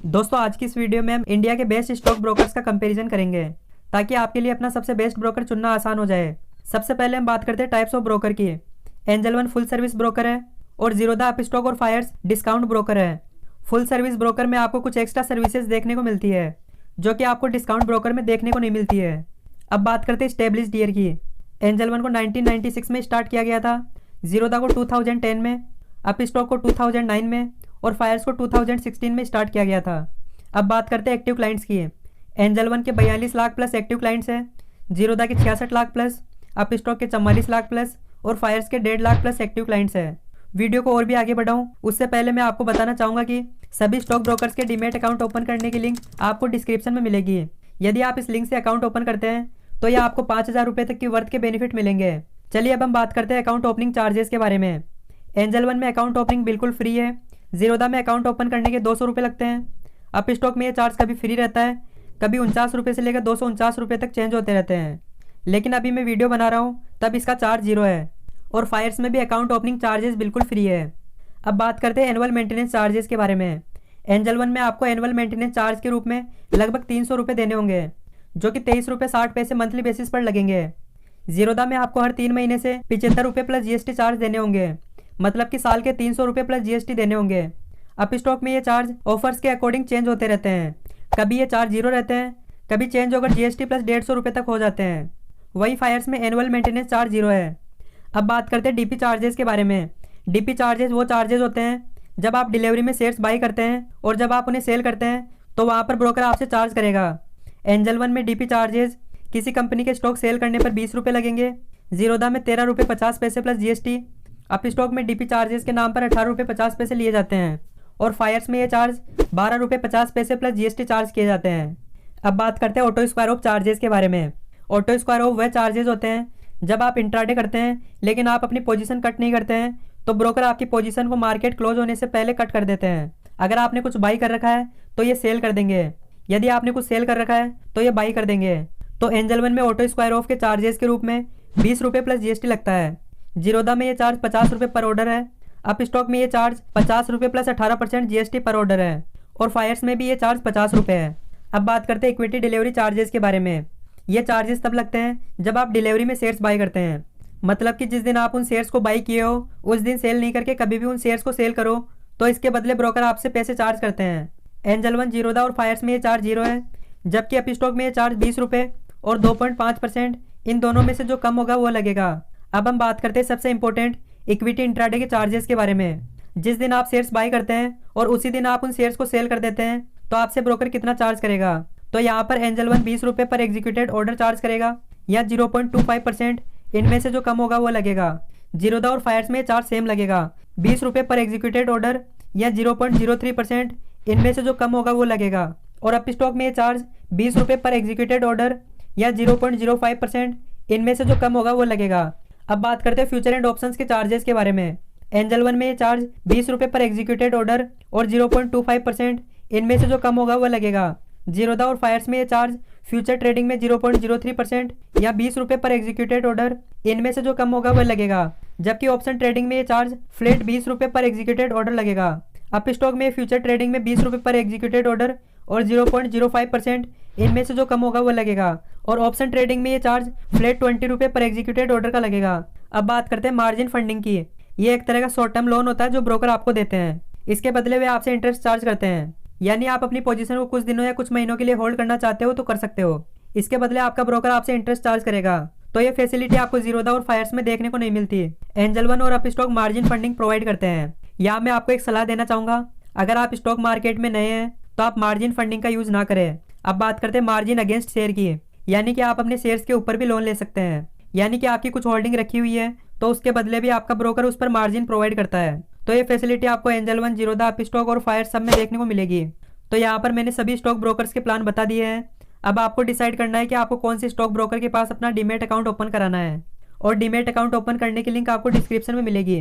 दोस्तों आज की इस वीडियो में हम इंडिया के बेस्ट स्टॉक ब्रोकर्स का कंपैरिजन करेंगे ताकि आपके लिए अपना सबसे बेस्ट ब्रोकर चुनना आसान हो जाए। सबसे पहले हम बात करते हैं टाइप्स ऑफ ब्रोकर की। Angel one full service broker है और जीरोधा अपस्टॉक और फायर्स डिस्काउंट ब्रोकर है। फुल सर्विस ब्रोकर में आपको कुछ एक्स्ट्रा सर्विसेज देखने को मिलती है जो कि आपको डिस्काउंट ब्रोकर में देखने को नहीं मिलती है। अब बात करते हैं स्टेब्लिश्ड ईयर की। एंजल वन को 1996 में स्टार्ट किया गया था, जीरोधा को 2010 में, अपस्टॉक को 2009 में और फायर्स को 2016 में स्टार्ट किया गया था। अब बात करते हैं एक्टिव क्लाइंट्स की। एंजल वन के 42 लाख प्लस एक्टिव क्लाइंट्स हैं, जीरोधा के 66 लाख प्लस, अपस्टॉक के 44 लाख प्लस और फायर्स के 1.5 लाख प्लस एक्टिव क्लाइंट्स हैं। वीडियो को और भी आगे बढ़ाऊं उससे पहले मैं आपको बताना चाहूँगा कि सभी स्टॉक ब्रोकर्स के डीमैट अकाउंट ओपन करने की लिंक आपको डिस्क्रिप्शन में मिलेगी। यदि आप इस लिंक से अकाउंट ओपन करते हैं तो यह आपको 5,000 रुपये तक की वर्थ के बेनिफिट मिलेंगे। चलिए अब हम बात करते हैं अकाउंट ओपनिंग चार्जेस के बारे में। एंजल वन में अकाउंट ओपनिंग बिल्कुल फ्री है, जीरोधा में अकाउंट ओपन करने के 200 रुपये लगते हैं। अपस्टॉक में ये चार्ज कभी फ्री रहता है, कभी 49 रुपये से लेकर 249 रुपये तक चेंज होते रहते हैं, लेकिन अभी मैं वीडियो बना रहा हूँ तब इसका चार्ज 0 है। और फायर्स में भी अकाउंट ओपनिंग चार्जेस बिल्कुल फ्री है। अब बात करते हैं एनुअल मेंटेनेंस चार्जेस के बारे में। एंजल वन में आपको एनुअल मेंटेनेंस चार्ज के रूप में लगभग 300 रुपये देने होंगे जो कि 23 रुपये 60 पैसे मंथली बेसिस पर लगेंगे। जीरोधा में आपको हर 3 महीने से 75 रुपये प्लस जीएसटी चार्ज देने होंगे, मतलब कि साल के 300 रुपये प्लस जीएसटी देने होंगे। अपस्टॉक में ये चार्ज ऑफर्स के अकॉर्डिंग चेंज होते रहते हैं, कभी ये चार्ज 0 रहते हैं, कभी चेंज होकर जीएसटी प्लस 150 रुपये तक हो जाते हैं। वही फायर्स में एनुअल मेंटेनेंस चार्ज 0 है। अब बात करते हैं डीपी चार्जेस के बारे में। डीपी चार्जेस वो चार्जेस होते हैं जब आप डिलीवरी में शेयर्स बाई करते हैं और जब आप उन्हें सेल करते हैं तो वहाँ पर ब्रोकर आपसे चार्ज करेगा। एंजल वन में डीपी चार्जेस किसी कंपनी के स्टॉक सेल करने पर 20 रुपये लगेंगे, जीरोधा में 13 रुपये 50 पैसे प्लस जीएसटी। अपस्टॉक में डीपी चार्जेस के नाम पर 18 रुपये 50 पैसे लिए जाते हैं और फायर्स में ये चार्ज 12 रुपये 50 पैसे प्लस जीएसटी चार्ज किए जाते हैं। अब बात करते हैं ऑटो स्क्वायर ऑफ चार्जेस के बारे में। ऑटो स्क्वायर ऑफ वह चार्जेस होते हैं जब आप इंट्राडे करते हैं लेकिन आप अपनी पोजीशन कट नहीं करते हैं तो ब्रोकर आपकी पोजीशन को मार्केट क्लोज होने से पहले कट कर देते हैं। अगर आपने कुछ बाई कर रखा है तो ये सेल कर देंगे, यदि आपने कुछ सेल कर रखा है तो ये बाई कर देंगे। तो एंजल वन में ऑटो स्क्वायर ऑफ के चार्जेस के रूप में 20 रुपये प्लस जीएसटी लगता है। जीरोधा में ये चार्ज 50 रुपये पर ऑर्डर है, अपस्टॉक में ये चार्ज 50 रुपये प्लस 18% जीएसटी पर ऑर्डर है और फायर्स में भी ये चार्ज 50 रुपये है। अब बात करते हैं इक्विटी डिलीवरी चार्जेस के बारे में। ये चार्जेस तब लगते हैं जब आप डिलीवरी में शेयर्स बाई करते हैं, मतलब कि जिस दिन आप उन शेयर्स को बाई किए हो उस दिन सेल नहीं करके कभी भी उन शेयर्स को सेल करो तो इसके बदले ब्रोकर आपसे पैसे चार्ज करते हैं। एंजल वन, जीरोधा और फायर्स में ये चार्ज 0 है, जबकि अपस्टॉक में ये चार्ज 20 रुपये और 2.5%, इन दोनों में से जो कम होगा वो लगेगा। अब हम बात करते हैं सबसे इंपॉर्टेंट इक्विटी इंट्राडे के चार्जेस के बारे में। जिस दिन आप शेयर्स बाई करते हैं और उसी दिन आप उन शेयर्स को सेल कर देते हैं तो आपसे ब्रोकर कितना चार्ज करेगा। तो यहाँ पर एंजल वन 20 रुपये पर एग्जीक्यूटेड ऑर्डर चार्ज करेगा या 0.25%, इनमें से जो कम होगा वो लगेगा। जीरोधा और फायर्स में चार्ज सेम लगेगा, 20 रुपये पर एग्जीक्यूटेड ऑर्डर या 0.03%, इनमें से जो कम होगा वो लगेगा। और अपस्टॉक में ये चार्ज 20 रुपये पर एग्जीक्यूटेड ऑर्डर या 0.05%, इनमें से जो कम होगा वो लगेगा। अब बात करते हैं फ्यूचर एंड ऑप्शंस के चार्जेस के बारे में। एंजल वन में ये चार्ज 20 रुपये पर एग्जीक्यूटेड ऑर्डर और 0.25%, इनमें से जो कम होगा वो लगेगा। जीरोधा और फायर्स में ये चार्ज फ्यूचर ट्रेडिंग में 0.03% या 20 रुपये पर एग्जीक्यूटेड ऑर्डर, इनमें से जो कम होगा वो लगेगा। जबकि ऑप्शन ट्रेडिंग में ये चार्ज फ्लैट 20 रुपये पर एग्जीक्यूटेड ऑर्डर लगेगा। अपस्टॉक में फ्यूचर ट्रेडिंग में 20 रुपये पर एग्जीक्यूटेड ऑर्डर और 0.05%, इनमें से जो कम होगा वो लगेगा। और ऑप्शन ट्रेडिंग में ये चार्ज फ्लैट 20 रुपये पर एग्जीक्यूटेड ऑर्डर का लगेगा। अब बात करते हैं मार्जिन फंडिंग की। ये एक तरह का शॉर्ट टर्म लोन होता है जो ब्रोकर आपको देते हैं, इसके बदले वे आपसे इंटरेस्ट चार्ज करते हैं। यानी आप अपनी पोजीशन को कुछ दिनों या कुछ महीनों के लिए होल्ड करना चाहते हो तो कर सकते हो, इसके बदले आपका ब्रोकर आपसे इंटरेस्ट चार्ज करेगा। तो ये फैसिलिटी आपको जीरोधा और फायर्स में देखने को नहीं मिलती। एंजल वन और अपस्टॉक मार्जिन फंडिंग प्रोवाइड करते हैं। यहाँ मैं आपको एक सलाह देना चाहूँगा, अगर आप स्टॉक मार्केट में नए हैं तो आप मार्जिन फंडिंग का यूज ना करें। अब बात करते हैं मार्जिन अगेंस्ट शेयर की, यानी कि आप अपने शेयर्स के ऊपर भी लोन ले सकते हैं। यानी कि आपकी कुछ होल्डिंग रखी हुई है तो उसके बदले भी आपका ब्रोकर उस पर मार्जिन प्रोवाइड करता है। तो ये फैसिलिटी आपको एंजल वन, जीरोधा, अपस्टॉक और फायर्स सब में देखने को मिलेगी। तो यहाँ पर मैंने सभी स्टॉक ब्रोकर्स के प्लान बता दिए हैं। अब आपको डिसाइड करना है कि आपको कौन से स्टॉक ब्रोकर के पास अपना डीमैट अकाउंट ओपन कराना है, और डीमैट अकाउंट ओपन करने की लिंक आपको डिस्क्रिप्शन में मिलेगी।